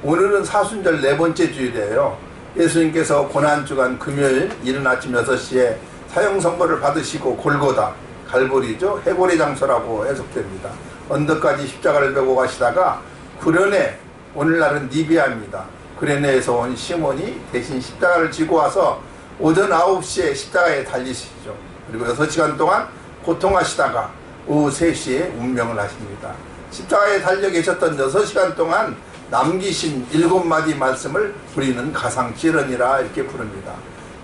오늘은 사순절 네 번째 주일이에요. 예수님께서 고난주간 금요일 이른 아침 6시에 사형선고를 받으시고 골고다, 갈보리죠, 해골의 장소라고 해석됩니다. 언덕까지 십자가를 메고 가시다가 구련에, 오늘날은 니비아입니다. 구련에에서 온 시몬이 대신 십자가를 지고 와서 오전 9시에 십자가에 달리시죠. 그리고 6시간 동안 고통하시다가 오후 3시에 운명을 하십니다. 십자가에 달려 계셨던 6시간 동안 남기신 7마디 말씀을 우리는 가상칠언이라 이렇게 부릅니다.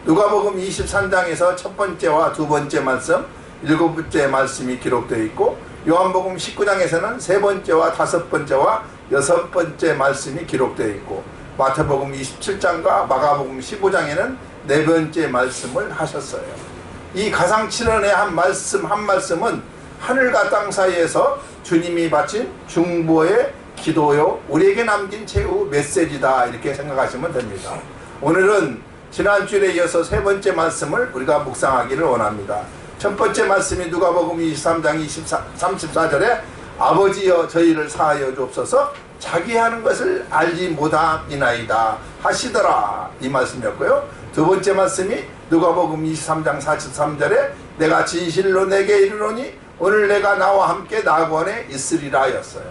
누가복음 23장에서 첫 번째와 두 번째 말씀, 7번째 말씀이 기록되어 있고, 요한복음 19장에서는 세 번째와 다섯 번째와 여섯 번째 말씀이 기록되어 있고, 마태복음 27장과 마가복음 15장에는 네 번째 말씀을 하셨어요. 이 가상칠언의 한 말씀은 하늘과 땅 사이에서 주님이 바친 중보의 기도요, 우리에게 남긴 최후 메시지다, 이렇게 생각하시면 됩니다. 오늘은 지난주에 이어서 세 번째 말씀을 우리가 묵상하기를 원합니다. 첫 번째 말씀이 누가복음 23장 34절에 아버지여 저희를 사하여 주옵소서 자기 하는 것을 알지 못함이나이다 하시더라, 이 말씀이었고요. 두 번째 말씀이 누가복음 23장 43절에 내가 진실로 내게 이르노니 오늘 내가 나와 함께 낙원에 있으리라 였어요.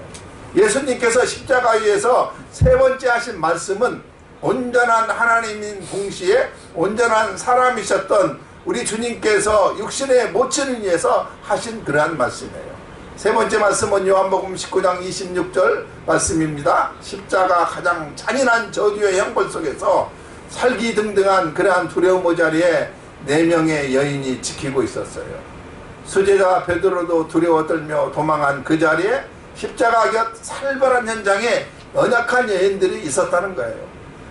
예수님께서 십자가에서 세 번째 하신 말씀은 온전한 하나님인 동시에 온전한 사람이셨던 우리 주님께서 육신의 모친을 위해서 하신 그러한 말씀이에요. 세 번째 말씀은 요한복음 19장 26절 말씀입니다. 십자가 가장 잔인한 저주의 형벌 속에서 살기등등한 그러한 두려움 모자리에 4명의 여인이 지키고 있었어요. 수제자 베드로도 두려워 떨며 도망한 그 자리에 십자가 곁 살벌한 현장에 연약한 여인들이 있었다는 거예요.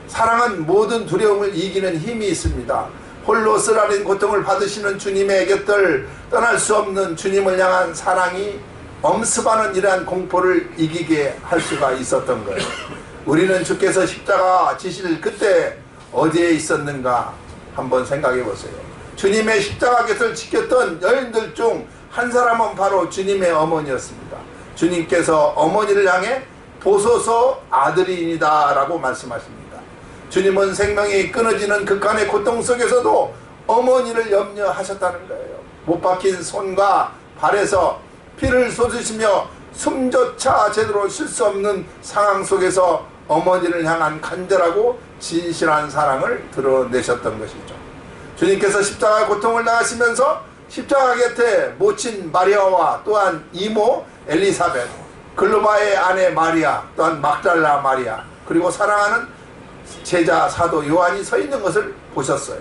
사랑은 모든 두려움을 이기는 힘이 있습니다. 홀로 쓰라린 고통을 받으시는 주님의 곁을 떠날 수 없는 주님을 향한 사랑이 엄습하는 이러한 공포를 이기게 할 수가 있었던 거예요. 우리는 주께서 십자가 지실 그때 어디에 있었는가 한번 생각해 보세요. 주님의 십자가 곁을 지켰던 여인들 중 한 사람은 바로 주님의 어머니였습니다. 주님께서 어머니를 향해 보소서 아들이니다 라고 말씀하십니다. 주님은 생명이 끊어지는 극한의 고통 속에서도 어머니를 염려하셨다는 거예요. 못 박힌 손과 발에서 피를 쏟으시며 숨조차 제대로 쉴 수 없는 상황 속에서 어머니를 향한 간절하고 진실한 사랑을 드러내셨던 것이죠. 주님께서 십자가 고통을 당하시면서 십자가 곁에 모친 마리아와 또한 이모 엘리사벳, 글로바의 아내 마리아, 또한 막달라 마리아, 그리고 사랑하는 제자 사도 요한이 서 있는 것을 보셨어요.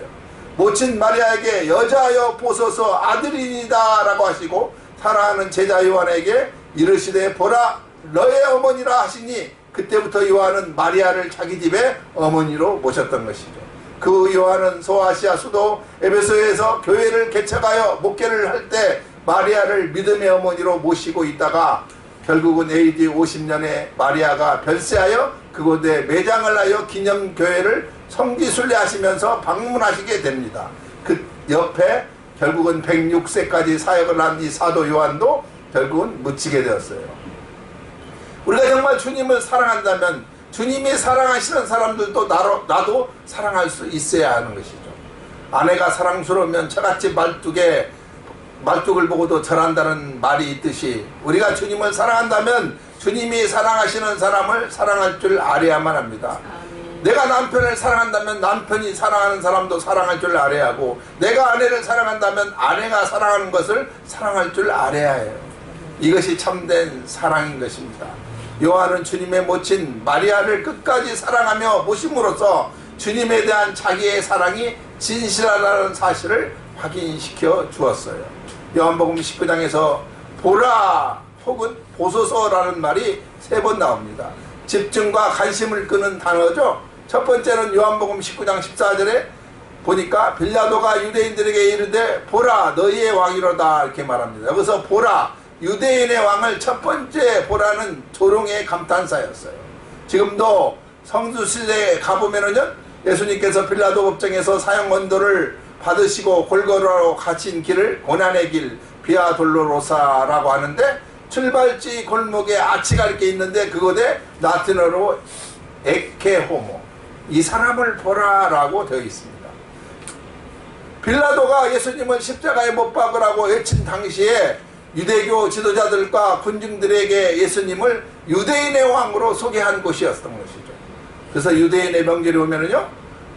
모친 마리아에게 여자여 보소서 아들이니다 라고 하시고, 사랑하는 제자 요한에게 이르시되 보라 너의 어머니라 하시니, 그때부터 요한은 마리아를 자기 집에 어머니로 모셨던 것이죠. 그 요한은 소아시아 수도 에베소에서 교회를 개척하여 목회를 할 때 마리아를 믿음의 어머니로 모시고 있다가 결국은 AD 50년에 마리아가 별세하여 그곳에 매장을 하여 기념교회를 성지순례하시면서 방문하시게 됩니다. 그 옆에 결국은 106세까지 사역을 한 이 사도 요한도 결국은 묻히게 되었어요. 우리가 정말 주님을 사랑한다면 주님이 사랑하시는 사람들도 나도 사랑할 수 있어야 하는 것이죠. 아내가 사랑스러우면 저같이 말뚝을 보고도 절한다는 말이 있듯이, 우리가 주님을 사랑한다면 주님이 사랑하시는 사람을 사랑할 줄 알아야만 합니다. 내가 남편을 사랑한다면 남편이 사랑하는 사람도 사랑할 줄 알아야 하고, 내가 아내를 사랑한다면 아내가 사랑하는 것을 사랑할 줄 알아야 해요. 이것이 참된 사랑인 것입니다. 요한은 주님의 모친 마리아를 끝까지 사랑하며 모심으로써 주님에 대한 자기의 사랑이 진실하다는 사실을 확인시켜 주었어요. 요한복음 19장에서 보라 혹은 보소서라는 말이 3번 나옵니다. 집중과 관심을 끄는 단어죠. 첫 번째는 요한복음 19장 14절에 보니까 빌라도가 유대인들에게 이르되 보라 너희의 왕이로다 이렇게 말합니다. 여기서 보라, 유대인의 왕을 첫 번째 보라는 조롱의 감탄사였어요. 지금도 성수시대에 가보면은요, 예수님께서 빌라도 법정에서 사형 원도를 받으시고 골고루로 갇힌 길을 고난의 길 비아 돌로로사라고 하는데, 출발지 골목에 아치가 이렇게 있는데 그곳에 라틴어로 에케호모, 이 사람을 보라라고 되어 있습니다. 빌라도가 예수님을 십자가에 못 박으라고 외친 당시에 유대교 지도자들과 군중들에게 예수님을 유대인의 왕으로 소개한 곳이었던 것이죠. 그래서 유대인의 명절이 오면은요,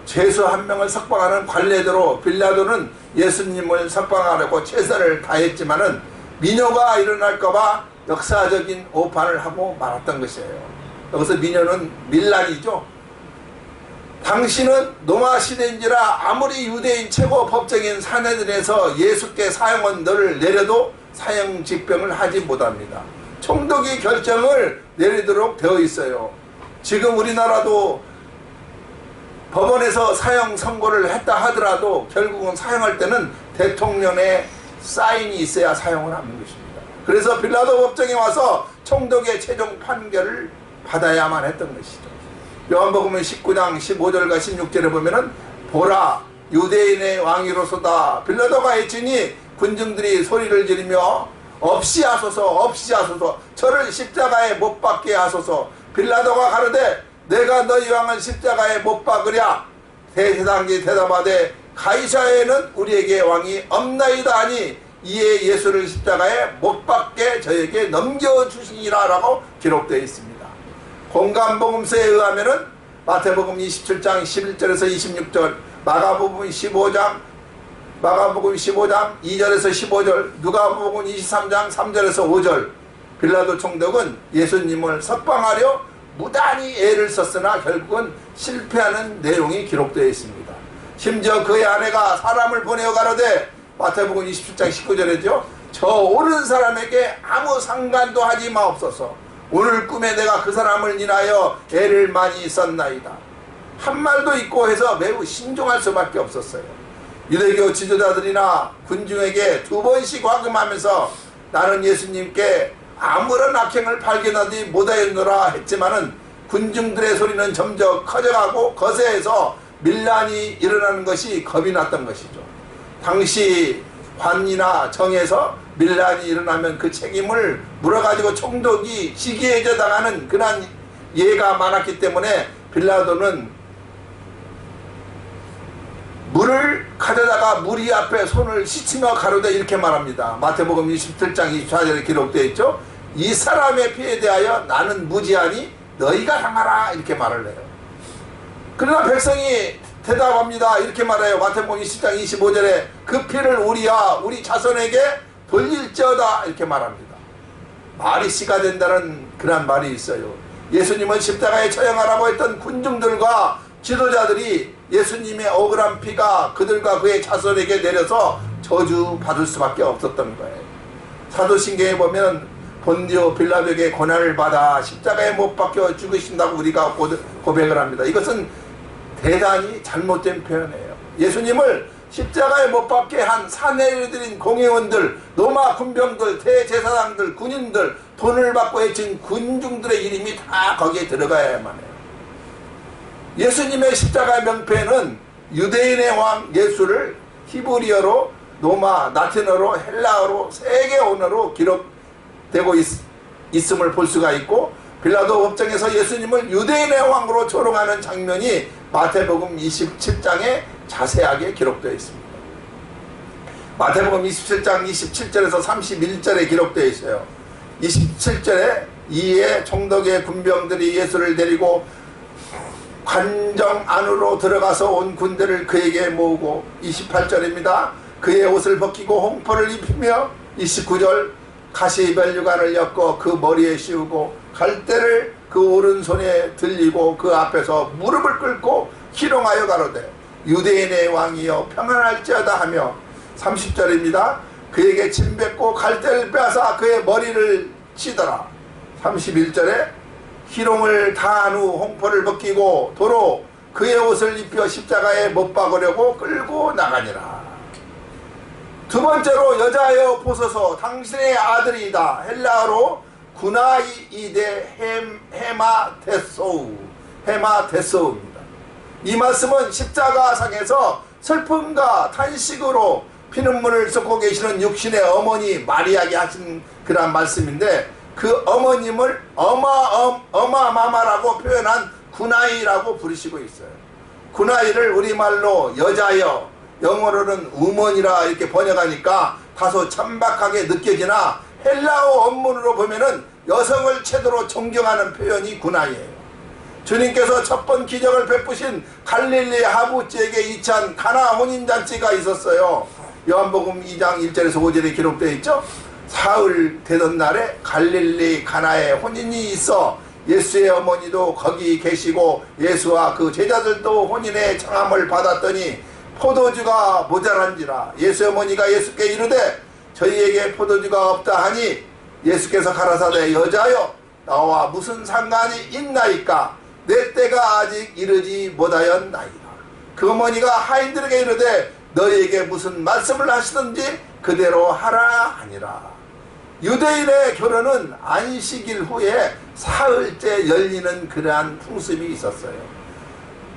죄수 한 명을 석방하는 관례대로 빌라도는 예수님을 석방하려고 최선을 다했지만은 민요가 일어날까봐 역사적인 오판을 하고 말았던 것이에요. 여기서 민요는 밀란이죠. 당신은 노마 시대인지라 아무리 유대인 최고 법정인 산헤드린에서 예수께 사형원들을 내려도 사형 직병을 하지 못합니다. 총독이 결정을 내리도록 되어 있어요. 지금 우리나라도 법원에서 사형 선고를 했다 하더라도 결국은 사형할 때는 대통령의 사인이 있어야 사형을 하는 것입니다. 그래서 빌라도 법정에 와서 총독의 최종 판결을 받아야만 했던 것이죠. 요한복음 19장 15절과 16절에 보면은 보라 유대인의 왕이로소다 빌라도가 외치니 군중들이 소리를 지르며 없이 하소서 없이 하소서 저를 십자가에 못 박게 하소서. 빌라도가 가로되 내가 너희 왕을 십자가에 못 박으랴. 대제사장이 대답하되 가이사에는 우리에게 왕이 없나이다 하니 이에 예수를 십자가에 못 박게 저에게 넘겨주시니라 라고 기록되어 있습니다. 공간복음서에 의하면은 마태복음 27장 11절에서 26절, 마가복음 15장 2절에서 15절, 누가복음 23장 3절에서 5절, 빌라도 총독은 예수님을 석방하려 무단히 애를 썼으나 결국은 실패하는 내용이 기록되어 있습니다. 심지어 그의 아내가 사람을 보내어 가로되 마태복음 27장 19절에죠. 저 옳은 사람에게 아무 상관도 하지 마옵소서. 오늘 꿈에 내가 그 사람을 인하여 애를 많이 썼나이다. 한 말도 있고 해서 매우 신중할 수밖에 없었어요. 유대교 지도자들이나 군중에게 2번씩 화금하면서 나는 예수님께 아무런 악행을 발견하지 못하였노라 했지만은 군중들의 소리는 점점 커져가고 거세해서 밀란이 일어나는 것이 겁이 났던 것이죠. 당시 관이나 정에서 밀란이 일어나면 그 책임을 물어가지고 총독이 시기해져 당하는 그런 예가 많았기 때문에 빌라도는 물을 가져다가 무리 앞에 손을 씻으며 가로되 이렇게 말합니다. 마태복음 27장 24절에 기록되어 있죠. 이 사람의 피에 대하여 나는 무지하니 너희가 당하라 이렇게 말을 해요. 그러나 백성이 대답합니다. 이렇게 말해요. 마태복음 20장 25절에 그 피를 우리야 우리 자손에게 돌릴지어다 이렇게 말합니다. 말이 씨가 된다는 그런 말이 있어요. 예수님은 십자가에 처형하라고 했던 군중들과 지도자들이 예수님의 억울한 피가 그들과 그의 자손에게 내려서 저주받을 수밖에 없었던 거예요. 사도신경에 보면 본디오 빌라도에게 고난을 받아 십자가에 못 박혀 죽으신다고 우리가 고백을 합니다. 이것은 대단히 잘못된 표현이에요. 예수님을 십자가에 못 박게 한 산헤드린 공회원들, 로마 군병들, 대제사장들, 군인들, 돈을 받고 해친 군중들의 이름이 다 거기에 들어가야만 해요. 예수님의 십자가의 명패는 유대인의 왕 예수를 히브리어로, 로마, 라틴어로, 헬라어로 3개 언어로 기록되고 있음을 볼 수가 있고, 빌라도 법정에서 예수님을 유대인의 왕으로 조롱하는 장면이 마태복음 27장에 자세하게 기록되어 있습니다. 마태복음 27장 27절에서 31절에 기록되어 있어요. 27절에 이에 총독의 군병들이 예수를 데리고 관정 안으로 들어가서 온 군대를 그에게 모으고 28절입니다. 그의 옷을 벗기고 홍포를 입히며 29절 가시면류관을 엮어 그 머리에 씌우고 갈대를 그 오른손에 들리고 그 앞에서 무릎을 꿇고 희롱하여 가로되 유대인의 왕이여 평안할지어다 하며 30절입니다. 그에게 침 뱉고 갈대를 빼앗아 그의 머리를 치더라. 31절에 희롱을 다한 후 홍포를 벗기고 도로 그의 옷을 입혀 십자가에 못 박으려고 끌고 나가니라. 두 번째로 여자여 보소서 당신의 아들이다. 헬라어로 구나이이데 헤마테소우입니다. 이 말씀은 십자가상에서 슬픔과 탄식으로 피눈물을 쏟고 계시는 육신의 어머니 마리아에게 하신 그런 말씀인데, 그 어머님을 어마마마라고 표현한 군아이라고 부르시고 있어요. 군아이를 우리말로 여자여, 영어로는 우먼이라 이렇게 번역하니까 다소 천박하게 느껴지나 헬라어 원문으로 보면은 여성을 최대로 존경하는 표현이 군아이예요. 주님께서 첫 번 기적을 베푸신 갈릴리 하부지에게 이찬 가나 혼인잔치가 있었어요. 요한복음 2장 1절에서 5절에 기록되어 있죠. 사흘 되던 날에 갈릴리 가나에 혼인이 있어 예수의 어머니도 거기 계시고 예수와 그 제자들도 혼인의 청함을 받았더니 포도주가 모자란지라 예수의 어머니가 예수께 이르되 저희에게 포도주가 없다 하니 예수께서 가라사대 여자여 나와 무슨 상관이 있나이까 내 때가 아직 이르지 못하였나이다. 그 어머니가 하인들에게 이르되 너희에게 무슨 말씀을 하시든지 그대로 하라 하니라. 유대인의 결혼은 안식일 후에 사흘째 열리는 그러한 풍습이 있었어요.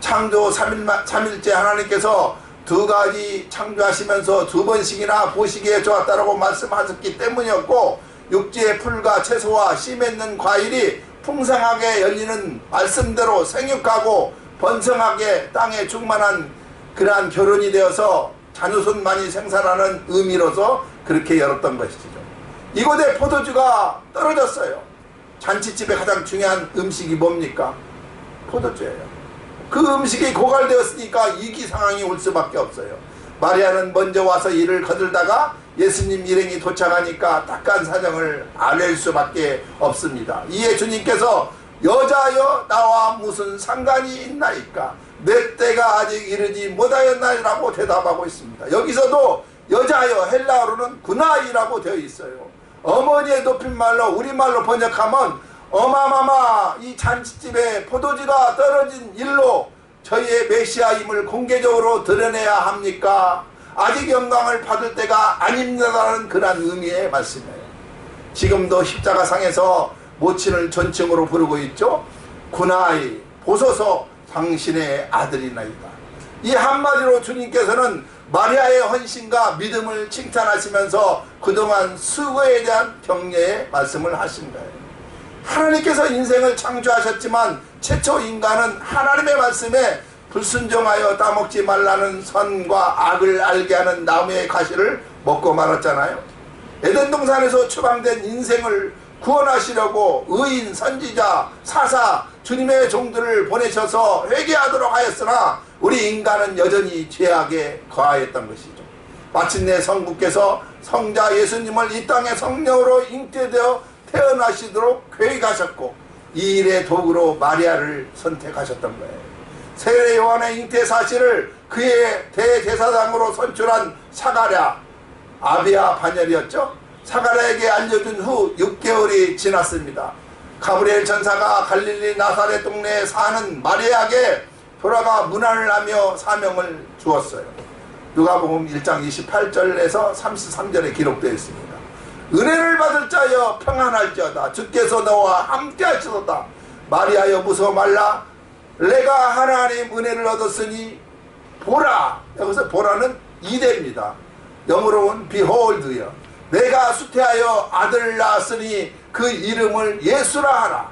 창조 3일째 하나님께서 두 가지 창조하시면서 두 번씩이나 보시기에 좋았다라고 말씀하셨기 때문이었고 육지의 풀과 채소와 씨 맺는 과일이 풍성하게 열리는 말씀대로 생육하고 번성하게 땅에 충만한 그러한 결혼이 되어서 자녀손 많이 생산하는 의미로서 그렇게 열었던 것이죠. 이곳에 포도주가 떨어졌어요. 잔치집의 가장 중요한 음식이 뭡니까? 포도주예요. 그 음식이 고갈되었으니까 위기 상황이 올 수밖에 없어요. 마리아는 먼저 와서 일을 거들다가 예수님 일행이 도착하니까 딱한 사정을 알릴 수밖에 없습니다. 이에 주님께서 여자여 나와 무슨 상관이 있나이까 내 때가 아직 이르지 못하였나이라고 대답하고 있습니다. 여기서도 여자여 헬라어로는 군아이라고 되어 있어요. 어머니의 높임말로 우리말로 번역하면 어마마마 이 잔치집에 포도주가 떨어진 일로 저희의 메시아임을 공개적으로 드러내야 합니까? 아직 영광을 받을 때가 아닙니다라는 그런 의미의 말씀이에요. 지금도 십자가상에서 모친을 존칭으로 부르고 있죠. 군아이 보소서 당신의 아들이나이다. 이 한마디로 주님께서는 마리아의 헌신과 믿음을 칭찬하시면서 그동안 수고에 대한 격려의 말씀을 하신 거예요. 하나님께서 인생을 창조하셨지만 최초 인간은 하나님의 말씀에 불순종하여 따먹지 말라는 선과 악을 알게 하는 나무의 가시를 먹고 말았잖아요. 에덴 동산에서 추방된 인생을 구원하시려고 의인, 선지자, 사사, 주님의 종들을 보내셔서 회개하도록 하였으나 우리 인간은 여전히 죄악에 거하였던 것이죠. 마침내 성부께서 성자 예수님을 이 땅의 성령으로 잉태되어 태어나시도록 계획하셨고 이 일의 도구로 마리아를 선택하셨던 거예요. 세례 요한의 잉태 사실을 그의 대제사장으로 선출한 사가랴, 아비야 반열이었죠. 사가랴에게 알려준 후 6개월이 지났습니다. 가브리엘 전사가 갈릴리 나사렛 동네에 사는 마리아에게 돌아가 문안을 하며 사명을 주었어요. 누가복음 1장 28절에서 33절에 기록되어 있습니다. 은혜를 받을 자여 평안할지어다. 주께서 너와 함께 하시도다. 마리아여 무서워 말라. 내가 하나님 은혜를 얻었으니 보라. 여기서 보라는 이대입니다. 영어로는 behold요. 내가 수태하여 아들 낳았으니 그 이름을 예수라 하라.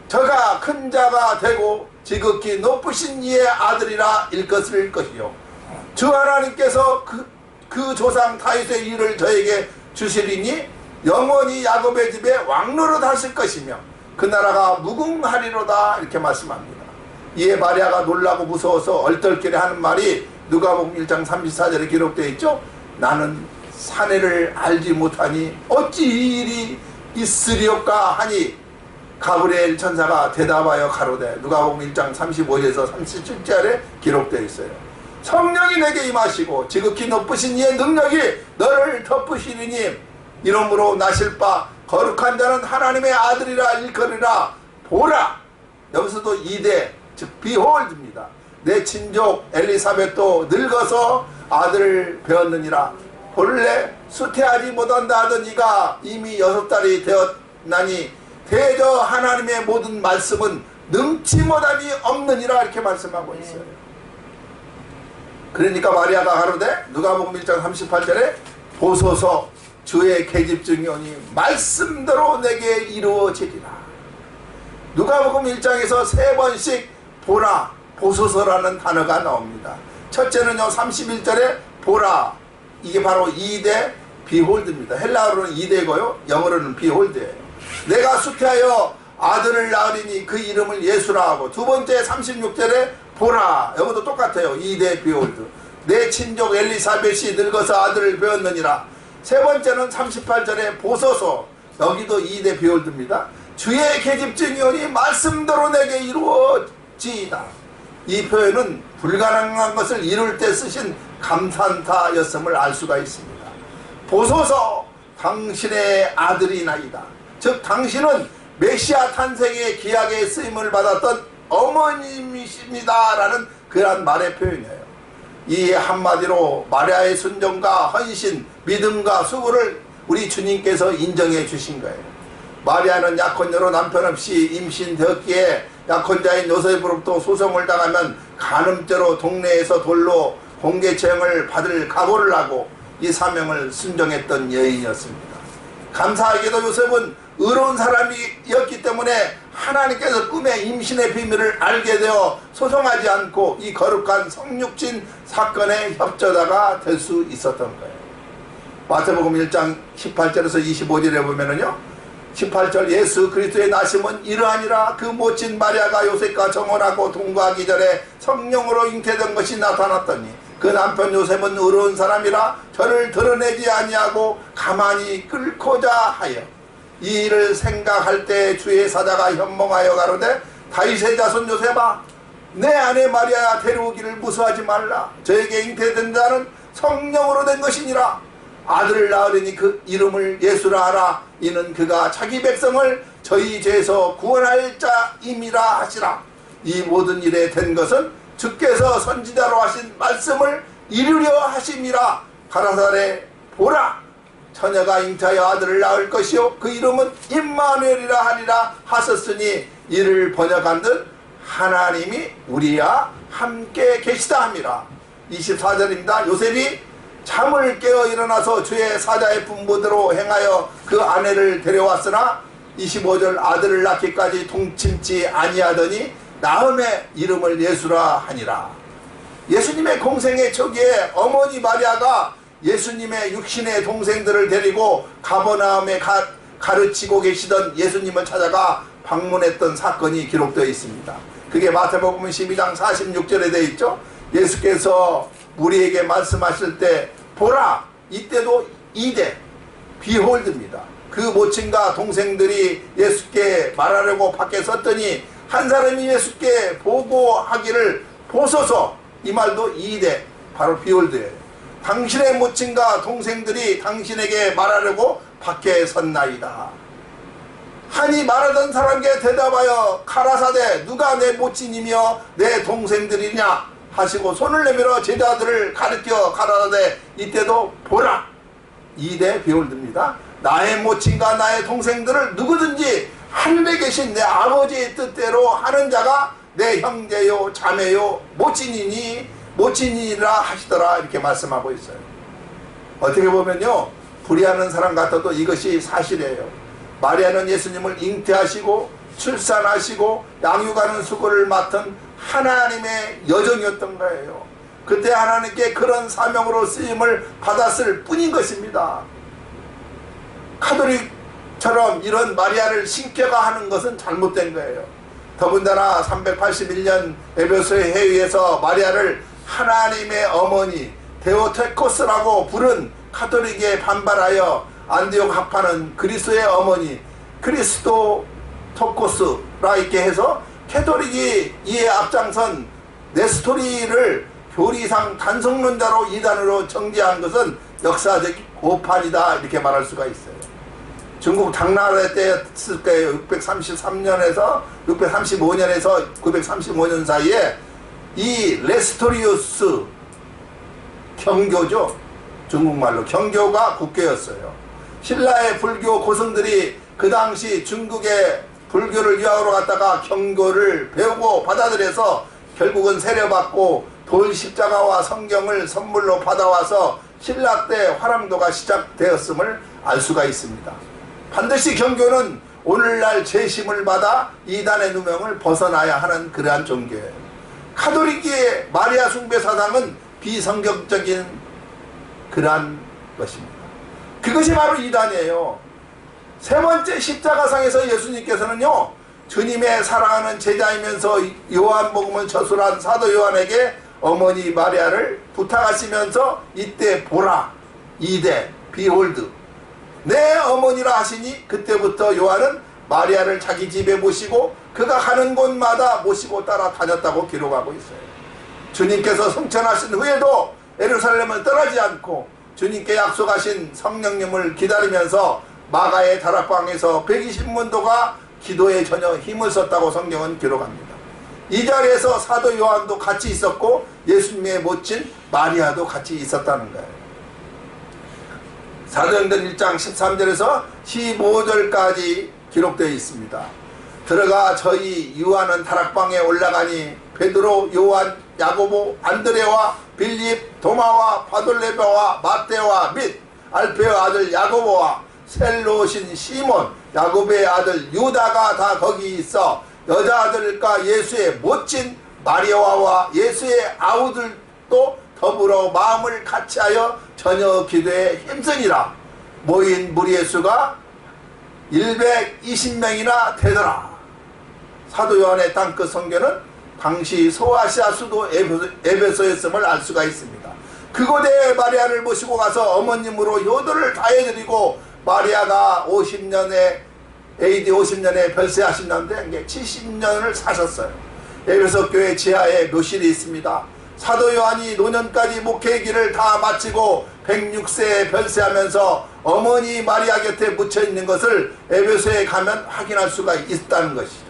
저가 큰 자가 되고 지극히 높으신 이의 아들이라 일것을 것이요. 주 하나님께서 그 조상 다윗의 일을 저에게 주시리니 영원히 야곱의 집에 왕노릇 하실 것이며 그 나라가 무궁하리로다. 이렇게 말씀합니다. 이에 마리아가 놀라고 무서워서 얼떨결에 하는 말이 누가복음 1장 34절에 기록되어 있죠. 나는 사내를 알지 못하니 어찌 이 일이 있으리오까 하니 가브리엘 천사가 대답하여 가로되 누가복음 1장 35절에서 37절에 기록되어 있어요. 성령이 내게 임하시고 지극히 높으신 이의 능력이 너를 덮으시리니 이러므로 나실 바 거룩한 자는 하나님의 아들이라 일컬으리라. 보라. 여기서도 이대 즉 behold입니다. 내 친족 엘리사벳도 늙어서 아들을 배웠느니라. 본래 수태하지 못한다 하던 이가 이미 6달이 되었나니 대저 하나님의 모든 말씀은 능치 못함이 없느니라. 이렇게 말씀하고 있어요. 그러니까 마리아가 가로되 누가복음 1장 38절에 보소서 주의 계집중이 오니 말씀대로 내게 이루어지리라. 누가복음 1장에서 3번씩 보라, 보소서라는 단어가 나옵니다. 첫째는요, 31절에 보라, 이게 바로 2대 비홀드입니다. 헬라어로는 2대고요, 영어로는 비홀드예요. 내가 수태하여 아들을 낳으리니 그 이름을 예수라 하고, 두 번째 36절에 보라, 여기도 똑같아요. 2대 비홀드. 내 친족 엘리사벳이 늙어서 아들을 배웠느니라. 세 번째는 38절에 보소서, 여기도 2대 비홀드입니다. 주의 계집증이 오니 말씀대로 내게 이루어지이다. 이 표현은 불가능한 것을 이룰 때 쓰신 감탄타였음을 알 수가 있습니다. 보소서, 당신의 아들이 나이다. 즉 당신은 메시아 탄생의 기약에 쓰임을 받았던 어머님이십니다 라는 그러한 말의 표현이에요. 이 한마디로 마리아의 순종과 헌신, 믿음과 수고를 우리 주님께서 인정해 주신 거예요. 마리아는 약혼녀로 남편 없이 임신되었기에 약혼자인 요셉으로부터 소송을 당하면 간음죄로 동네에서 돌로 공개처형을 받을 각오를 하고 이 사명을 순종했던 여인이었습니다. 감사하게도 요셉은 의로운 사람이었기 때문에 하나님께서 꿈의 임신의 비밀을 알게 되어 소송하지 않고 이 거룩한 성육신 사건의 협조자가 될 수 있었던 거예요. 마태복음 1장 18절에서 25절에 보면은요, 18절 예수 그리스도의 나심은 이러하니라. 그 모친 마리아가 요셉과 정혼하고 동거하기 전에 성령으로 잉태된 것이 나타났더니 그 남편 요셉은 의로운 사람이라 저를 드러내지 아니하고 가만히 끌고자 하여. 이 일을 생각할 때 주의 사자가 현몽하여 가로되 다윗의 자손 요셉아, 내 아내 마리아 데려오기를 무서워하지 말라. 저에게 잉태된 자는 성령으로 된 것이니라. 아들을 낳으리니 그 이름을 예수라 하라. 이는 그가 자기 백성을 저희 죄에서 구원할 자임이라 하시라. 이 모든 일에 된 것은 주께서 선지자로 하신 말씀을 이루려 하심이라. 가라사대 보라, 처녀가 잉태하여 아들을 낳을 것이요 그 이름은 임마누엘이라 하리라 하셨으니, 이를 번역한듯 하나님이 우리와 함께 계시다 함이라. 24절입니다. 요셉이 잠을 깨어 일어나서 주의 사자의 분부대로 행하여 그 아내를 데려왔으나 25절 아들을 낳기까지 동침치 아니하더니 나음의 이름을 예수라 하니라. 예수님의 공생의 초기에 어머니 마리아가 예수님의 육신의 동생들을 데리고 가버나움에 가르치고 계시던 예수님을 찾아가 방문했던 사건이 기록되어 있습니다. 그게 마태복음 12장 46절에 되어 있죠. 예수께서 우리에게 말씀하실 때 보라, 이때도 2대 비홀드입니다. 그 모친과 동생들이 예수께 말하려고 밖에 섰더니 한 사람이 예수께 보고하기를 보소서, 이 말도 2대 바로 비홀드예요. 당신의 모친과 동생들이 당신에게 말하려고 밖에 섰나이다. 하니 말하던 사람에게 대답하여 가라사대 누가 내 모친이며 내 동생들이냐 하시고 손을 내밀어 제자들을 가르쳐 가라사대 이때도 보라, 2대 비홀드입니다. 나의 모친과 나의 동생들을 누구든지 하늘에 계신 내 아버지의 뜻대로 하는 자가 내 형제요 자매요 모친이니라 하시더라, 이렇게 말씀하고 있어요. 어떻게 보면요, 불의하는 사람 같아도 이것이 사실이에요. 마리아는 예수님을 잉태하시고 출산하시고 양육하는 수고를 맡은 하나님의 여정이었던 거예요. 그때 하나님께 그런 사명으로 쓰임을 받았을 뿐인 것입니다. 카톨릭처럼 이런 마리아를 신격화 하는 것은 잘못된 거예요. 더군다나 381년 에베소의 회의에서 마리아를 하나님의 어머니 데오테코스라고 부른 카톨릭에 반발하여 안디옥 학파는 그리스도의 어머니 크리스토토코스라 이렇게 해서 캐톨릭이 이에 앞장선 네스토리를 교리상 단성론자로 이단으로 정죄한 것은 역사적 오판이다, 이렇게 말할 수가 있어요. 중국 당나라 때 쓸 때 633년에서 635년에서 935년 사이에 이 레스토리우스 경교죠. 중국말로 경교가 국교였어요. 신라의 불교 고승들이 그 당시 중국의 불교를 유학으로 갔다가 경교를 배우고 받아들여서 결국은 세례받고 돌 십자가와 성경을 선물로 받아와서 신라 때 화랑도가 시작되었음을 알 수가 있습니다. 반드시 경교는 오늘날 재심을 받아 이단의 누명을 벗어나야 하는 그러한 종교예요. 카톨릭의 마리아 숭배 사상은 비성경적인 그러한 것입니다. 그것이 바로 이단이에요. 세 번째 십자가상에서 예수님께서는요, 주님의 사랑하는 제자이면서 요한복음을 저술한 사도 요한에게 어머니 마리아를 부탁하시면서 이때 보라, 이대, 비홀드, 내 어머니라 하시니 그때부터 요한은 마리아를 자기 집에 모시고 그가 가는 곳마다 모시고 따라다녔다고 기록하고 있어요. 주님께서 성천하신 후에도 예루살렘을 떠나지 않고 주님께 약속하신 성령님을 기다리면서 마가의 다락방에서 120문도가 기도에 전혀 힘을 썼다고 성경은 기록합니다. 이 자리에서 사도 요한도 같이 있었고 예수님의 모친 마리아도 같이 있었다는 거예요. 사도행전 1장 13절에서 15절까지 기록되어 있습니다. 들어가 저희 유하는 다락방에 올라가니 베드로, 요한, 야고보, 안드레와 빌립, 도마와 바돌레바와 마테와 및 알페의 아들 야고보와 셀로신 시몬, 야고보의 아들 유다가 다 거기 있어 여자아들과 예수의 모친 마리아와 예수의 아우들도 더불어 마음을 같이하여 저녁 기도에 힘쓰니라. 모인 무리의 수가 120명이나 되더라. 사도 요한의 땅끝 성경은 당시 소아시아 수도 에베소였음을 알 수가 있습니다. 그곳에 마리아를 모시고 가서 어머님으로 효도를 다해드리고 마리아가 50년에 AD 50년에 별세하신다는데 70년을 사셨어요. 에베소 교회 지하에 묘실이 있습니다. 사도 요한이 노년까지 목회의 길을 다 마치고 106세에 별세하면서 어머니 마리아 곁에 묻혀있는 것을 에베소에 가면 확인할 수가 있다는 것이죠.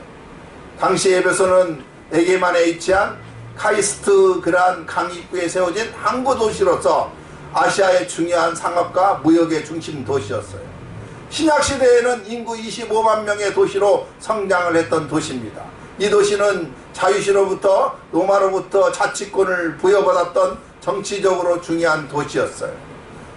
당시 에베소는 에게만에 위치한 카이스트 그란 강 입구에 세워진 항구 도시로서 아시아의 중요한 상업과 무역의 중심 도시였어요. 신약시대에는 인구 25만 명의 도시로 성장을 했던 도시입니다. 이 도시는 자유시로부터 로마로부터 자치권을 부여받았던 정치적으로 중요한 도시였어요.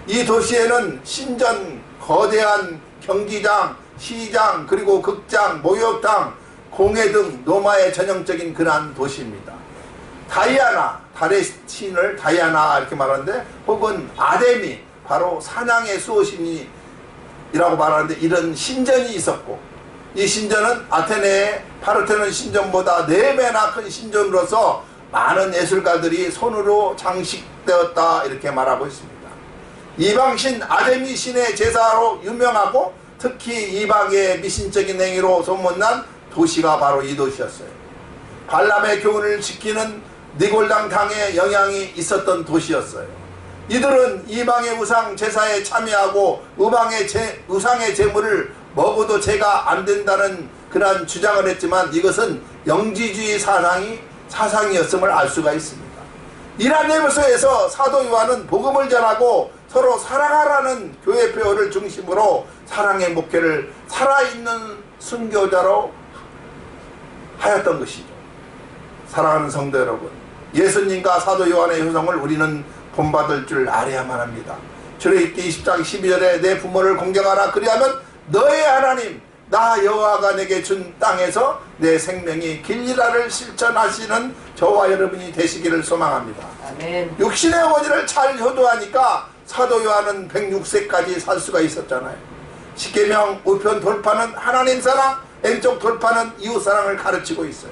이 도시에는 신전, 거대한 경기장, 시장, 그리고 극장, 목욕탕, 공회 등 로마의 전형적인 그러한 도시입니다. 다이아나, 달의 신을 다이아나 이렇게 말하는데, 혹은 아데미, 바로 사냥의 수호신이라고 말하는데 이런 신전이 있었고, 이 신전은 아테네의 파르테논 신전보다 4배나 큰 신전으로서 많은 예술가들이 손으로 장식되었다 이렇게 말하고 있습니다. 이방신 아데미 신의 제사로 유명하고 특히 이방의 미신적인 행위로 소문난 도시가 바로 이 도시였어요. 발람의 교훈을 지키는 니골당 당의 영향이 있었던 도시였어요. 이들은 이방의 우상 제사에 참여하고 우상의 제물을 먹어도 죄가 안 된다는 그런 주장을 했지만 이것은 영지주의 사상이었음을 알 수가 있습니다. 이란 에베소에서 사도 요한은 복음을 전하고 서로 사랑하라는 교회 표어를 중심으로 사랑의 목회를 살아있는 순교자로 하였던 것이죠. 사랑하는 성도 여러분, 예수님과 사도 요한의 효성을 우리는 본받을 줄 알아야만 합니다. 출애굽기 20장 12절에 내 부모를 공경하라 그리하면 너의 하나님 나 여호와가 내게 준 땅에서 내 생명이 길리라를 실천하시는 저와 여러분이 되시기를 소망합니다. 아멘. 육신의 어머니를 잘 효도하니까 사도 요한은 106세까지 살 수가 있었잖아요. 십계명 우편 돌파는 하나님 사랑, 왼쪽 돌파는 이웃 사랑을 가르치고 있어요.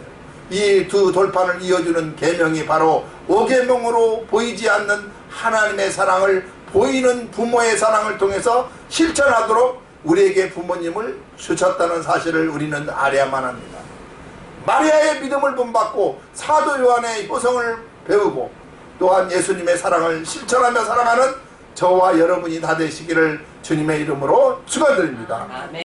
이 두 돌판을 이어주는 계명이 바로 5계명으로 보이지 않는 하나님의 사랑을 보이는 부모의 사랑을 통해서 실천하도록 우리에게 부모님을 주셨다는 사실을 우리는 알아야만 합니다. 마리아의 믿음을 본받고 사도 요한의 효성을 배우고 또한 예수님의 사랑을 실천하며 살아가는 저와 여러분이 다 되시기를 주님의 이름으로 축원드립니다. 아멘.